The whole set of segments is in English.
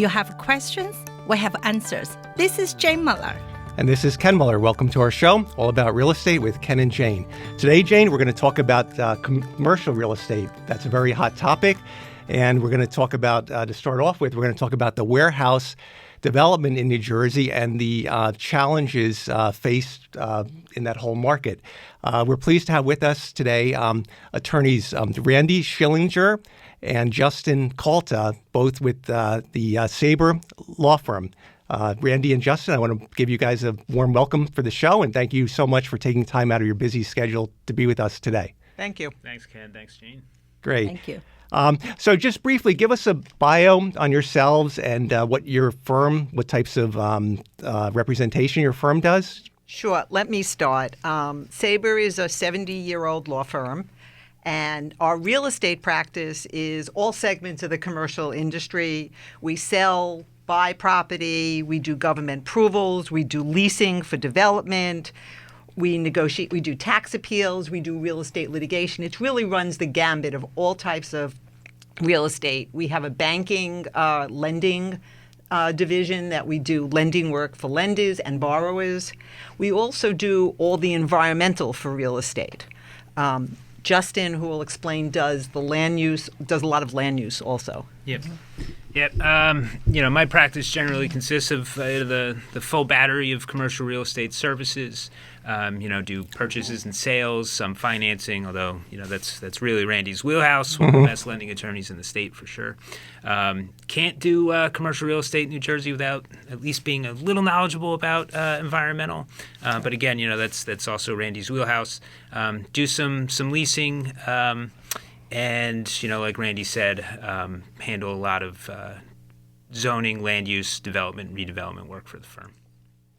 You have questions, we have answers. This is Jane Muller. And this is Ken Muller. Welcome to our show, all about real estate with Ken and Jane. Today, Jane, we're going to talk about commercial real estate. That's a very hot topic. And we're going to talk about, to start off with, we're going to talk about the warehouse development in New Jersey and the challenges faced in that whole market. We're pleased to have with us today attorneys Randi Schillinger and Justin Calta, both with the Saiber Law Firm. Randi and Justin, I want to give you guys a warm welcome for the show, and thank you so much for taking time out of your busy schedule to be with us today. Thank you. Thanks, Ken. Thanks, Jane. Great. Thank you. So just briefly, give us a bio on yourselves and what your firm, what types of representation your firm does. Sure. Let me start. Saiber is a 70-year-old law firm, and our real estate practice is all segments of the commercial industry. We sell, buy property, we do government approvals, we do leasing for development, we negotiate, we do tax appeals, we do real estate litigation. It really runs the gambit of all types of real estate. We have a banking, lending division that we do lending work for lenders and borrowers. We also do all the environmental for real estate. Justin, who will explain, does a lot of land use also. Yep. My practice generally consists of the full battery of commercial real estate services. Do purchases and sales, some financing, although, that's really Randi's wheelhouse, one of the best lending attorneys in the state for sure. Can't do commercial real estate in New Jersey without at least being a little knowledgeable about environmental. But again, that's also Randi's wheelhouse. Do some leasing, and, like Randi said, handle a lot of zoning, land use, development, redevelopment work for the firm.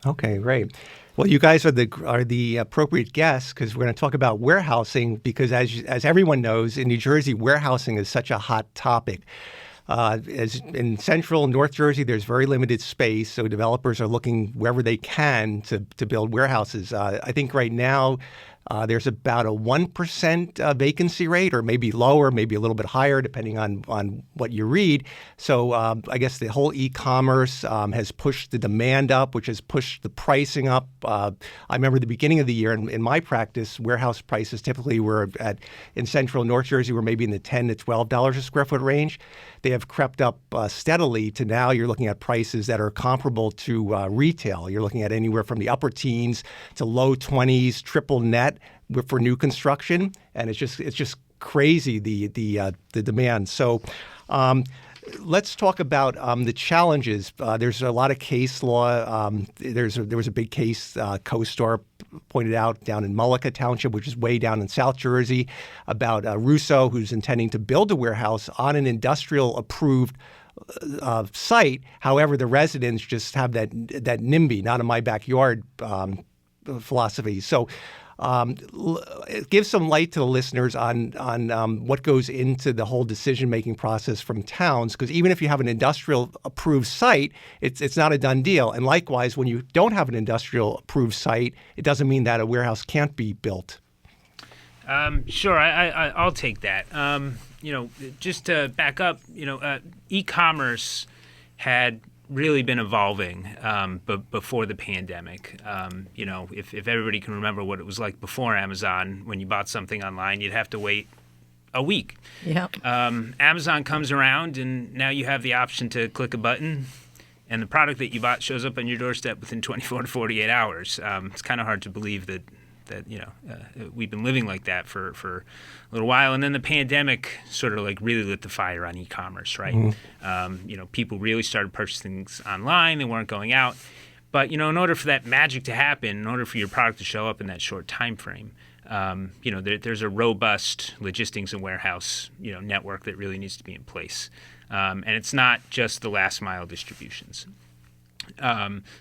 Okay, great. Well, you guys are the appropriate guests because we're going to talk about warehousing because as everyone knows, in New Jersey, warehousing is such a hot topic. As in central North Jersey, there's very limited space, so developers are looking wherever they can to build warehouses. I think right now there's about a 1% vacancy rate, or maybe lower, maybe a little bit higher, depending on what you read. So I guess the whole e-commerce has pushed the demand up, which has pushed the pricing up. I remember the beginning of the year in my practice, warehouse prices typically were in central North Jersey were maybe in the $10 to $12 a square foot range. They have crept up steadily to now you're looking at prices that are comparable to retail. You're looking at anywhere from the upper teens to low 20s, triple net for new construction, and it's just crazy the demand. So let's talk about the challenges. There's a lot of case law. There was a big case CoStar pointed out down in Mullica Township, which is way down in South Jersey, about Russo, who's intending to build a warehouse on an industrial approved site. However, the residents just have that NIMBY, not in my backyard philosophy. So give some light to the listeners on what goes into the whole decision-making process from towns, because even if you have an industrial approved site, it's not a done deal. And likewise, when you don't have an industrial approved site, it doesn't mean that a warehouse can't be built. Sure, I'll take that. Just to back up, e-commerce had really been evolving but before the pandemic. If everybody can remember what it was like before Amazon, when you bought something online, you'd have to wait a week. Yep. Amazon comes around, and now you have the option to click a button, and the product that you bought shows up on your doorstep within 24 to 48 hours. It's kind of hard to believe that we've been living like that for a little while. And then the pandemic sort of really lit the fire on e-commerce, right? Mm-hmm. People really started purchasing things online. They weren't going out. But, in order for that magic to happen, in order for your product to show up in that short time frame, there's a robust logistics and warehouse, network that really needs to be in place. And it's not just the last mile distributions.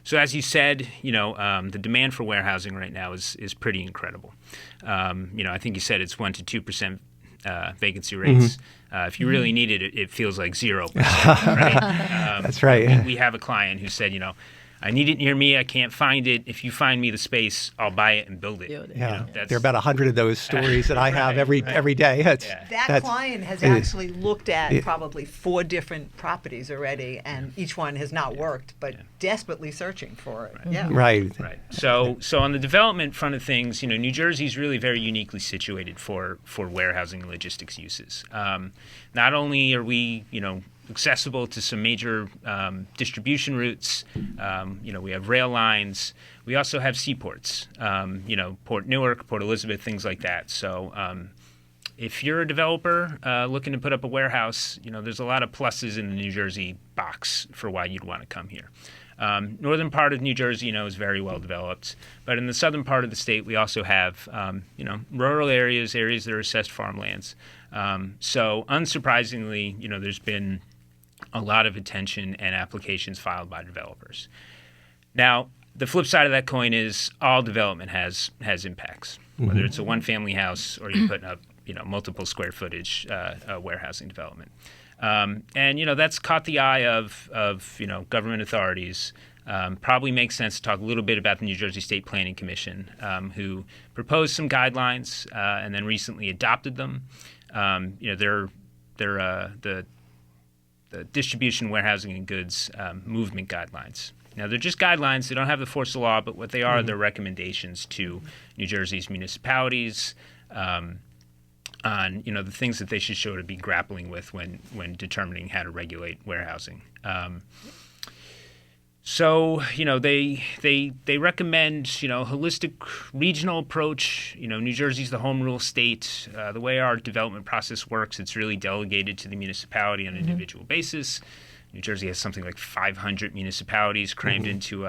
So as you said, the demand for warehousing right now is pretty incredible. I think you said it's 1% to 2% vacancy rates. Mm-hmm. If you really need it, it feels like 0%. Right? That's right. We have a client who said, I need it near me. I can't find it. If you find me the space, I'll buy it and build it. Yeah, there are about 100 of those stories that I have every day. That client has actually looked at probably 4 different properties already, and each one has not worked, but desperately searching for it. Right. So on the development front of things, New Jersey is really very uniquely situated for warehousing and logistics uses. Not only are we, accessible to some major distribution routes. We have rail lines. We also have seaports, Port Newark, Port Elizabeth, things like that. So if you're a developer looking to put up a warehouse, there's a lot of pluses in the New Jersey box for why you'd want to come here. Northern part of New Jersey, is very well developed. But in the southern part of the state, we also have, rural areas that are assessed farmlands. So unsurprisingly, there's been a lot of attention and applications filed by developers. Now, the flip side of that coin is all development has impacts, whether it's a one-family house or you're putting up, multiple square footage warehousing development. And, that's caught the eye of government authorities. Probably makes sense to talk a little bit about the New Jersey State Planning Commission, who proposed some guidelines and then recently adopted them. They're the distribution, warehousing, and goods movement guidelines. Now, they're just guidelines. They don't have the force of law, but what they are, they're recommendations to New Jersey's municipalities on, the things that they should show to be grappling with when determining how to regulate warehousing. So, they recommend, holistic regional approach. New Jersey's the home rule state. The way our development process works, it's really delegated to the municipality on an individual basis. New Jersey has something like 500 municipalities crammed into,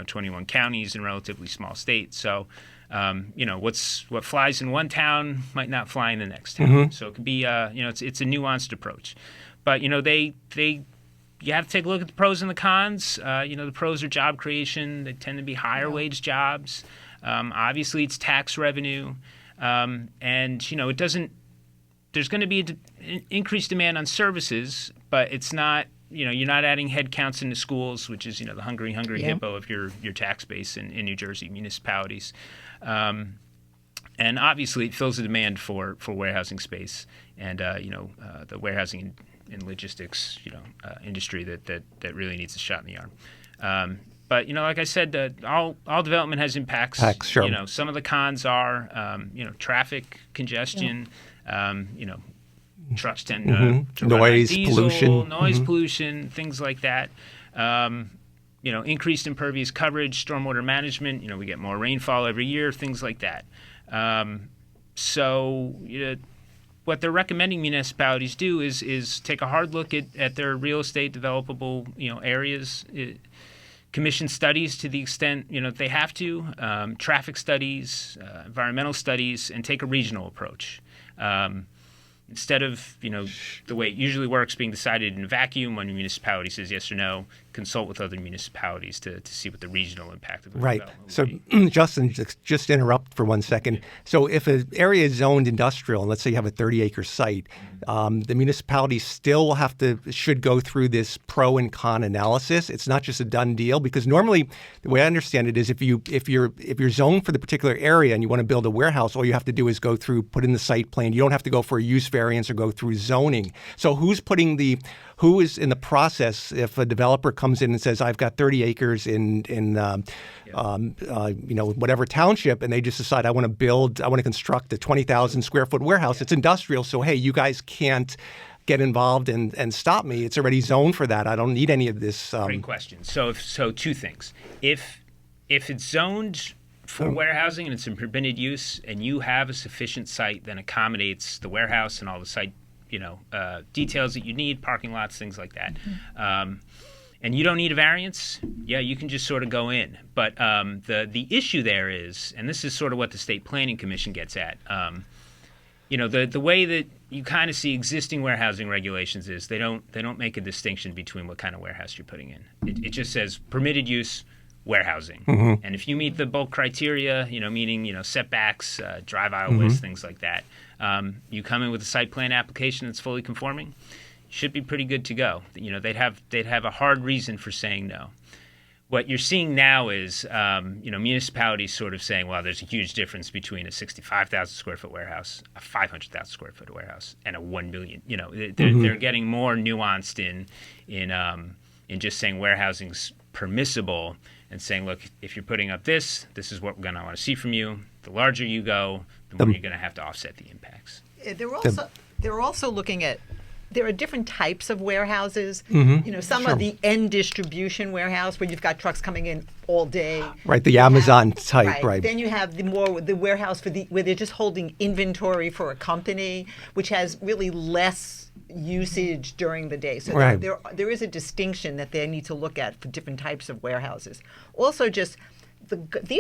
21 counties in a relatively small state. So, what flies in one town might not fly in the next town. So it could be, it's a nuanced approach. But, you have to take a look at the pros and the cons. The pros are job creation. They tend to be higher wage jobs. Obviously, it's tax revenue. And, it doesn't – there's going to be an increased demand on services, but it's not – you're not adding head counts into schools, which is, the hungry hippo of your tax base in New Jersey municipalities. And obviously, it fills the demand for warehousing space and, the warehousing in logistics, industry that really needs a shot in the arm. But like I said, all development has impacts. Sure. Some of the cons are, traffic congestion. Trucks tend to noise, run on diesel, pollution, pollution, things like that. Increased impervious coverage, stormwater management. We get more rainfall every year, things like that. What they're recommending municipalities do is take a hard look at their real estate developable areas, commission studies to the extent they have to, traffic studies, environmental studies, and take a regional approach. Instead of the way it usually works, being decided in a vacuum, one municipality says yes or no, consult with other municipalities to see what the regional impact of the development would be. Justin, just interrupt for 1 second. So if an area is zoned industrial, and let's say you have a 30-acre site, the municipality still should go through this pro and con analysis. It's not just a done deal, because normally the way I understand it is if you're zoned for the particular area and you want to build a warehouse, all you have to do is put in the site plan. You don't have to go for a use variance or go through zoning. So who is in the process if a developer comes in and says, I've got 30 acres in whatever township, and they just decide I want to construct a 20,000 square foot warehouse. It's industrial, so hey, you guys can't get involved and stop me. It's already zoned for that. I don't need any of this. Great question. So two things. If it's zoned for warehousing and it's in permitted use, and you have a sufficient site that accommodates the warehouse and all the site details that you need, parking lots, things like that. And you don't need a variance, you can just sort of go in. But the issue there is, and this is sort of what the State Planning Commission gets at, the way that you kind of see existing warehousing regulations is they don't make a distinction between what kind of warehouse you're putting in. It just says permitted use warehousing. And if you meet the bulk criteria, meaning, setbacks, drive aisle widths, things like that, you come in with a site plan application that's fully conforming, you should be pretty good to go. They'd have a hard reason for saying no. what you're seeing now is, municipalities sort of saying, well, there's a huge difference between a 65,000 square foot warehouse, a 500,000 square foot warehouse, and a 1 million. They're getting more nuanced in just saying warehousing's permissible and saying, look, if you're putting up this is what we're going to want to see from you. The larger you go, the more you're going to have to offset the impacts. They're also looking at. There are different types of warehouses. Some are the end distribution warehouse where you've got trucks coming in all day. Right, the Amazon type, right. Then you have the warehouse where they're just holding inventory for a company, which has really less usage during the day. So right. there is a distinction that they need to look at for different types of warehouses. Also, these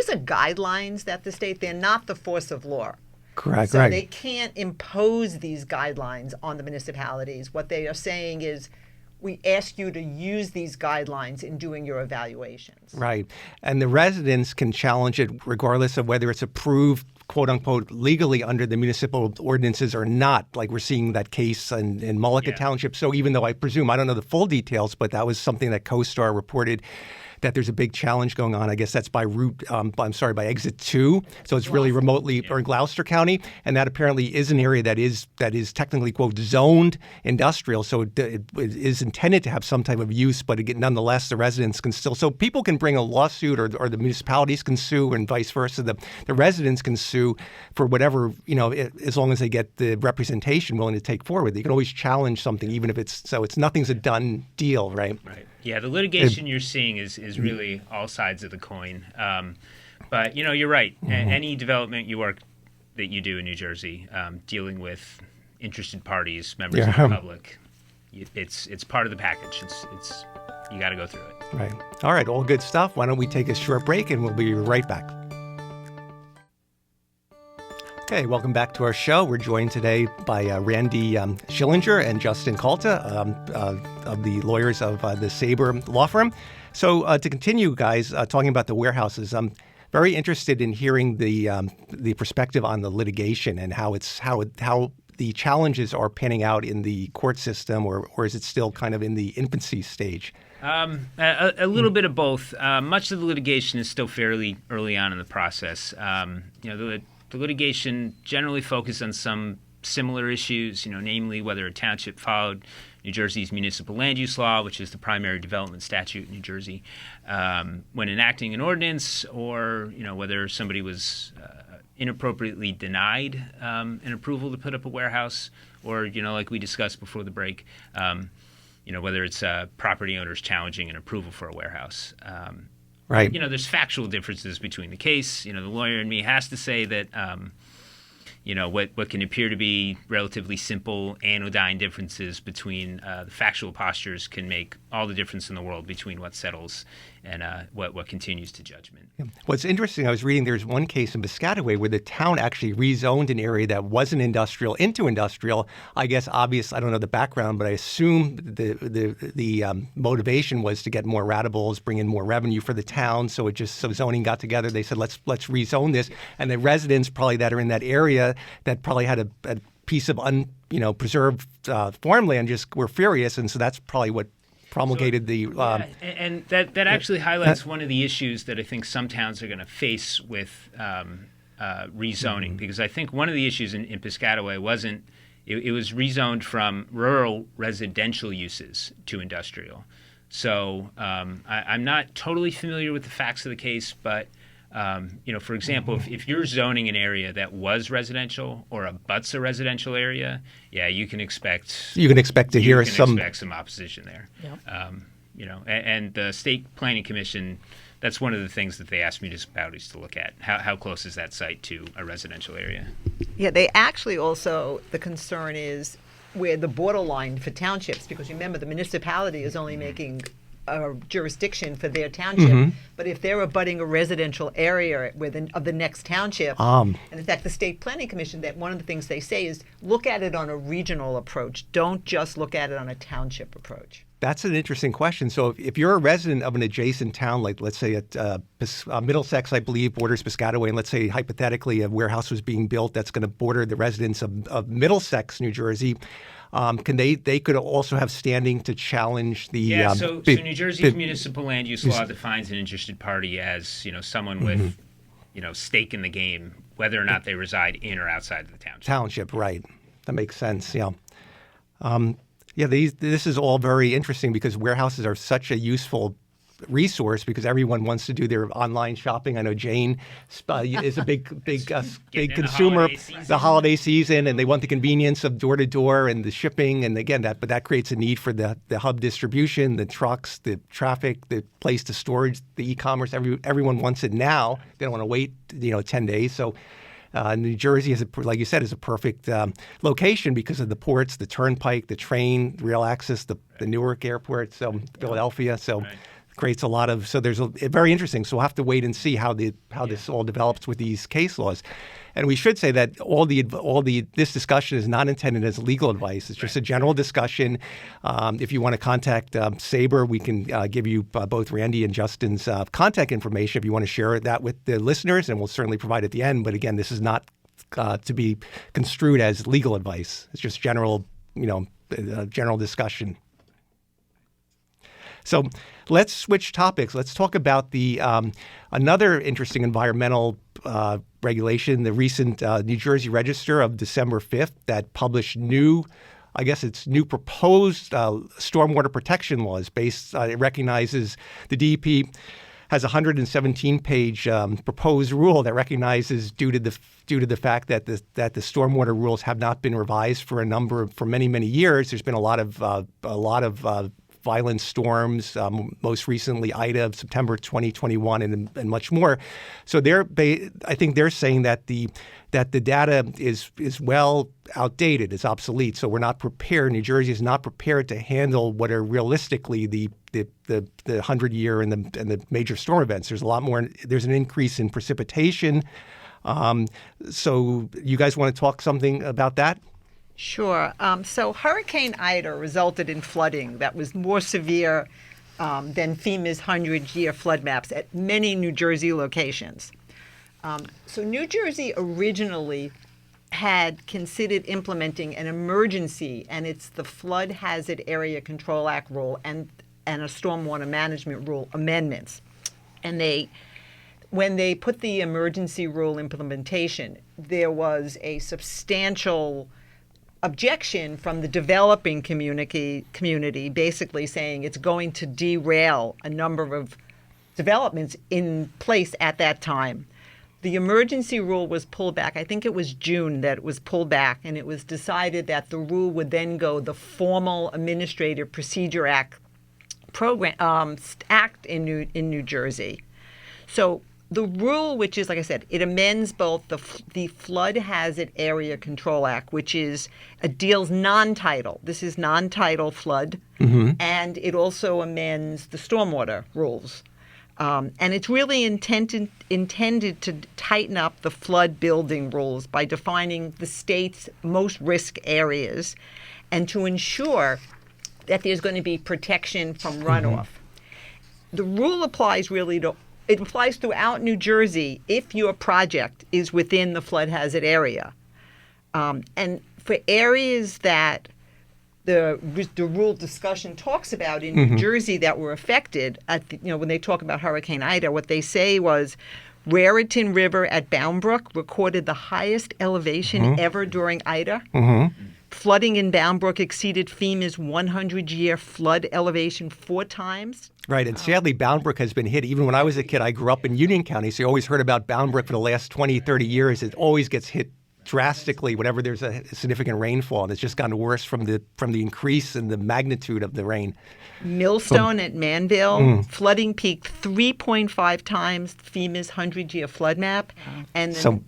are guidelines that the state. They're not the force of law. Correct. So right. they can't impose these guidelines on the municipalities. What they are saying is, we ask you to use these guidelines in doing your evaluations. Right. And the residents can challenge it regardless of whether it's approved, quote unquote, legally under the municipal ordinances or not. Like we're seeing that case in Mullica Township. So even though I presume, I don't know the full details, but that was something that CoStar reported, that there's a big challenge going on. I guess that's by by exit 2. So it's really remotely, or in Gloucester County. And that apparently is an area that is technically, quote, zoned industrial. So it is intended to have some type of use, but again, nonetheless, the residents can still. So people can bring a lawsuit or the municipalities can sue and vice versa. The residents can sue for whatever, as long as they get the representation willing to take forward. They can always challenge something, even if it's nothing's a done deal, right? Right. Yeah, the litigation you're seeing is really all sides of the coin. But you're right. Any development that you do in New Jersey, dealing with interested parties, members of the public, it's part of the package. It's you got to go through it. Right. All right. All good stuff. Why don't we take a short break and we'll be right back. Okay, welcome back to our show. We're joined today by Randi Schillinger and Justin Calta of the lawyers of the Saiber Law Firm. So to continue, guys, talking about the warehouses, I'm very interested in hearing the perspective on the litigation and how the challenges are panning out in the court system, or is it still kind of in the infancy stage? A little bit of both. Much of the litigation is still fairly early on in the process. The litigation generally focused on some similar issues, namely whether a township followed New Jersey's municipal land use law, which is the primary development statute in New Jersey, when enacting an ordinance, or whether somebody was inappropriately denied an approval to put up a warehouse, or like we discussed before the break, whether it's property owners challenging an approval for a warehouse. Right. There's factual differences between the case. The lawyer in me has to say that, what can appear to be relatively simple anodyne differences between the factual postures can make all the difference in the world between what settles and what continues to judgment. Yeah. What's interesting, I was reading there's one case in Piscataway where the town actually rezoned an area that wasn't industrial into industrial. I guess obvious, I don't know the background, but I assume the motivation was to get more ratables, bring in more revenue for the town. So zoning got together. They said let's rezone this, and the residents probably that are in that area that probably had a piece of preserved farmland just were furious, and so that's probably what promulgated and that actually highlights one of the issues that I think some towns are going to face with rezoning, because I think one of the issues in Piscataway wasn't it was rezoned from rural residential uses to industrial. So I'm not totally familiar with the facts of the case, but for example, if you're zoning an area that was residential or abuts a residential area, you can expect some opposition there. Yep. And the state planning commission, that's one of the things that they ask municipalities to look at. How close is that site to a residential area? Yeah, they actually also, the concern is where the borderline for townships, because remember the municipality is only making a jurisdiction for their township, but if they're abutting a residential area of the next township, and in fact the state planning commission, that one of the things they say is look at it on a regional approach, don't just look at it on a township approach. That's an interesting question. So if you're a resident of an adjacent town, like let's say at Middlesex, I believe, borders Piscataway, and let's say hypothetically a warehouse was being built that's going to border the residents of Middlesex, New Jersey, they could also have standing to challenge the so New Jersey's municipal land use law defines an interested party as someone with stake in the game, whether or not they reside in or outside of the township. Township, right? That makes sense. Yeah. This is all very interesting because warehouses are such a useful resource because everyone wants to do their online shopping. I know Jane is a big consumer the holiday season, and they want the convenience of door to door and the shipping. And again, that creates a need for the hub distribution, the trucks, the traffic, the place to storage, the e-commerce. Everyone wants it now. They don't want to wait 10 days. So New Jersey, like you said, is a perfect location because of the ports, the turnpike, the train, rail access, the Newark airport, so Philadelphia. So creates a lot of. So there's very interesting. So we'll have to wait and see how this all develops with these case laws. And we should say that this discussion is not intended as legal advice. It's just a general discussion. If you want to contact Saiber, we can give you both Randi and Justin's contact information if you want to share that with the listeners, and we'll certainly provide at the end. But again, this is not to be construed as legal advice. It's just general discussion. So let's switch topics. Let's talk about the another interesting environmental regulation, the recent New Jersey Register of December 5th that published new proposed stormwater protection laws based. It recognizes the DEP has a 117-page proposed rule that recognizes due to the fact that the stormwater rules have not been revised for many years. There's been a lot of violent storms, most recently Ida of September 2021, and much more. So I think they're saying that the data is well outdated, is obsolete. So we're not prepared. New Jersey is not prepared to handle what are realistically the 100-year and the major storm events. There's a lot more. There's an increase in precipitation. So you guys want to talk something about that? Sure. So Hurricane Ida resulted in flooding that was more severe than FEMA's 100-year flood maps at many New Jersey locations. So New Jersey originally had considered implementing an emergency, and it's the Flood Hazard Area Control Act rule and a Stormwater Management Rule amendments. And when they put the emergency rule implementation, there was a substantial objection from the developing community basically saying it's going to derail a number of developments in place at that time. The emergency rule was pulled back. I think it was June that it was pulled back, and it was decided that the rule would then go the formal Administrative Procedure Act Act in New Jersey. So the rule, which is, like I said, it amends both the Flood Hazard Area Control Act, which deals non-tidal. This is non-tidal flood, and it also amends the stormwater rules. And it's really intended to tighten up the flood building rules by defining the state's most risk areas and to ensure that there's going to be protection from runoff. The rule applies it applies throughout New Jersey if your project is within the flood hazard area. And for areas that the rule discussion talks about in New Jersey that were affected, when they talk about Hurricane Ida, what they say was Raritan River at Bound Brook recorded the highest elevation ever during Ida. Flooding in Bound Brook exceeded FEMA's 100-year flood elevation 4 times. Right, and sadly, Bound Brook has been hit. Even when I was a kid, I grew up in Union County, so you always heard about Bound Brook for the last 20, 30 years. It always gets hit drastically whenever there's a significant rainfall, and it's just gotten worse from the increase in the magnitude of the rain. Millstone at Manville, flooding peaked 3.5 times FEMA's 100-year flood map. And then,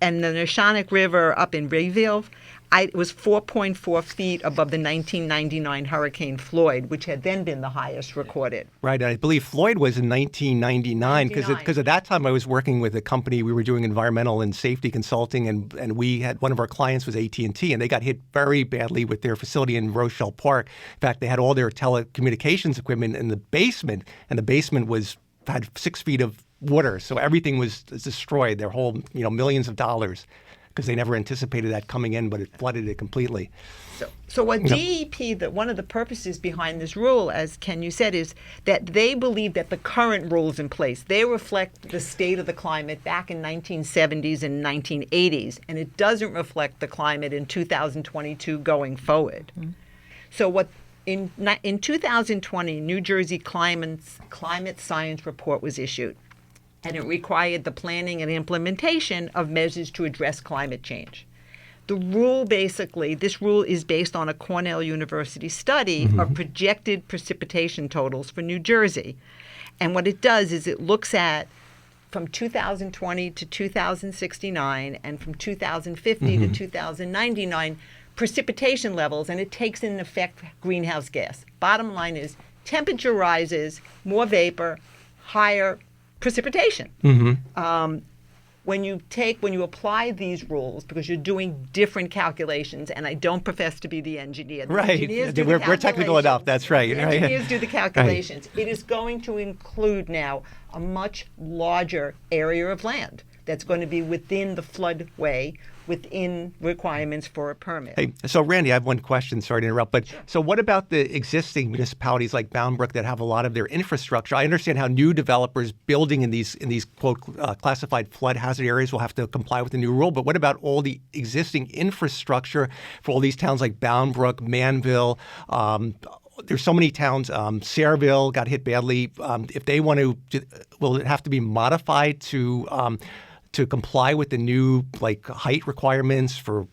and the Neshonoc River up in Rayville, It was 4.4 feet above the 1999 Hurricane Floyd, which had then been the highest recorded. Right. I believe Floyd was in 1999 because at that time I was working with a company. We were doing environmental and safety consulting, and we had one of our clients was AT&T, and they got hit very badly with their facility in Rochelle Park. In fact, they had all their telecommunications equipment in the basement, and the basement had 6 feet of water, so everything was destroyed. Their whole millions of dollars. Because they never anticipated that coming in, but it flooded it completely. So what DEP, one of the purposes behind this rule, as Ken, you said, is that they believe that the current rules in place, they reflect the state of the climate back in 1970s and 1980s, and it doesn't reflect the climate in 2022 going forward. Mm-hmm. So what in 2020, New Jersey Climate Science Report was issued. And it required the planning and implementation of measures to address climate change. The rule this rule is based on a Cornell University study of projected precipitation totals for New Jersey. And what it does is it looks at from 2020 to 2069 and from 2050 to 2099 precipitation levels, and it takes in effect greenhouse gas. Bottom line is temperature rises, more vapor, higher precipitation. When you apply these rules, because you're doing different calculations, and I don't profess to be the engineer. Right. We're technical enough. That's right. The engineers do the calculations. Right. It is going to include now a much larger area of land that's going to be within the floodway, within requirements for a permit. Hey, so Randi, I have one question. Sorry to interrupt, but so what about the existing municipalities like Bound Brook that have a lot of their infrastructure? I understand how new developers building in these quote classified flood hazard areas will have to comply with the new rule. But what about all the existing infrastructure for all these towns like Bound Brook, Manville? There's so many towns. Sayreville got hit badly. If they want to, will it have to be modified to comply with the new height requirements for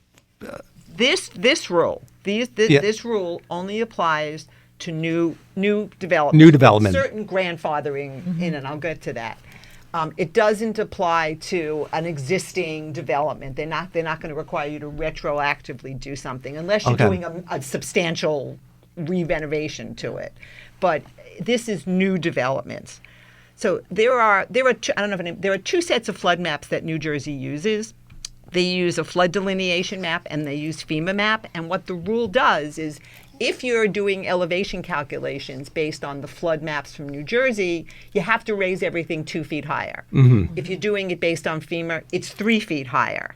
this rule? This rule only applies to new development. New development. Certain grandfathering in, and I'll get to that. It doesn't apply to an existing development. They're not going to require you to retroactively do something unless you're doing a substantial re-renovation to it. But this is new developments. So there are two sets of flood maps that New Jersey uses. They use a flood delineation map and they use FEMA map. And what the rule does is if you're doing elevation calculations based on the flood maps from New Jersey, you have to raise everything 2 feet higher. If you're doing it based on FEMA, it's 3 feet higher.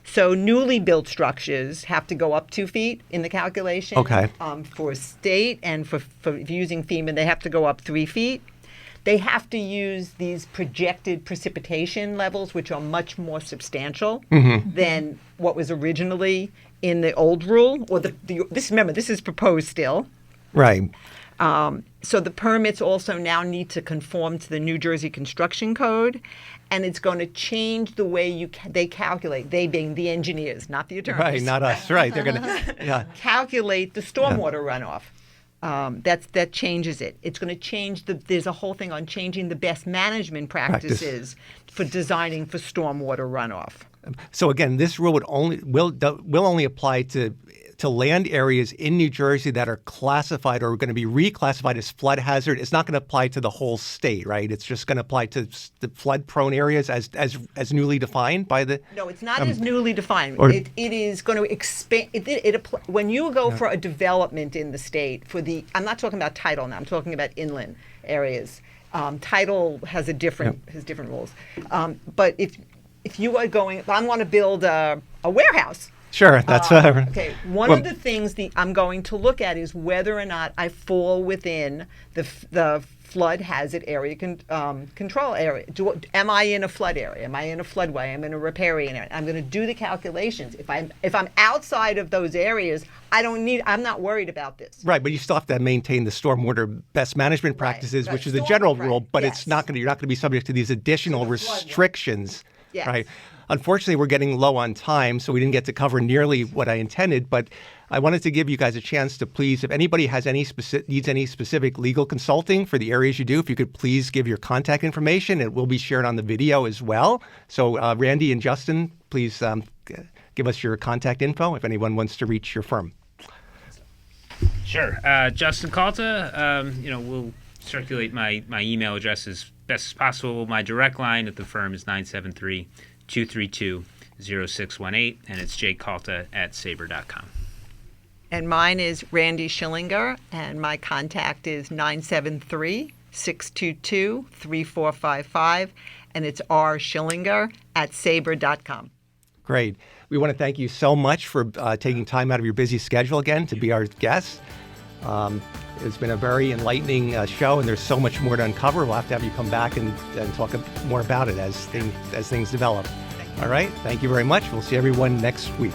So newly built structures have to go up 2 feet in the calculation. Okay. For state and for using FEMA, they have to go up 3 feet. They have to use these projected precipitation levels, which are much more substantial than what was originally in the old rule. Or remember, this is proposed still. Right. So the permits also now need to conform to the New Jersey Construction Code, and it's going to change the way they calculate. They being the engineers, not the attorneys. Right, not us. Right, they're going to calculate the stormwater runoff. That changes it. It's going to change there's a whole thing on changing the best management practices for designing for stormwater runoff. So again, this rule will only apply to land areas in New Jersey that are classified or are going to be reclassified as flood hazard. It's not going to apply to the whole state, right? It's just going to apply to the flood-prone areas as newly defined by the. No, it's not as newly defined. It is going to expand. When you go for a development in the state I'm not talking about tidal now. I'm talking about inland areas. Tidal has different rules. But if you are going, I want to build a warehouse. Sure, that's okay. One of the things I'm going to look at is whether or not I fall within the flood hazard area control area. Am I in a flood area? Am I in a floodway? Am I in a riparian area? I'm going to do the calculations. If I'm outside of those areas, I'm not worried about this. Right, but you still have to maintain the stormwater best management practices, which is the general rule. But you're not going to be subject to these additional restrictions. Yes. Right. Unfortunately, we're getting low on time, so we didn't get to cover nearly what I intended. But I wanted to give you guys a chance to please, if anybody has needs any specific legal consulting for the areas you do, if you could please give your contact information. It will be shared on the video as well. So Randi and Justin, please give us your contact info if anyone wants to reach your firm. Sure. Justin Calta, we'll circulate my email address as best as possible. My direct line at the firm is 973-232-0618, and it's jcalta@saiber.com. And mine is Randi Schillinger, and my contact is 973-622-3455, and it's rschillinger@saiber.com. Great. We want to thank you so much for taking time out of your busy schedule again to be our guest. It's been a very enlightening show, and there's so much more to uncover. We'll have to have you come back and talk more about it as things develop. All right. Thank you very much. We'll see everyone next week.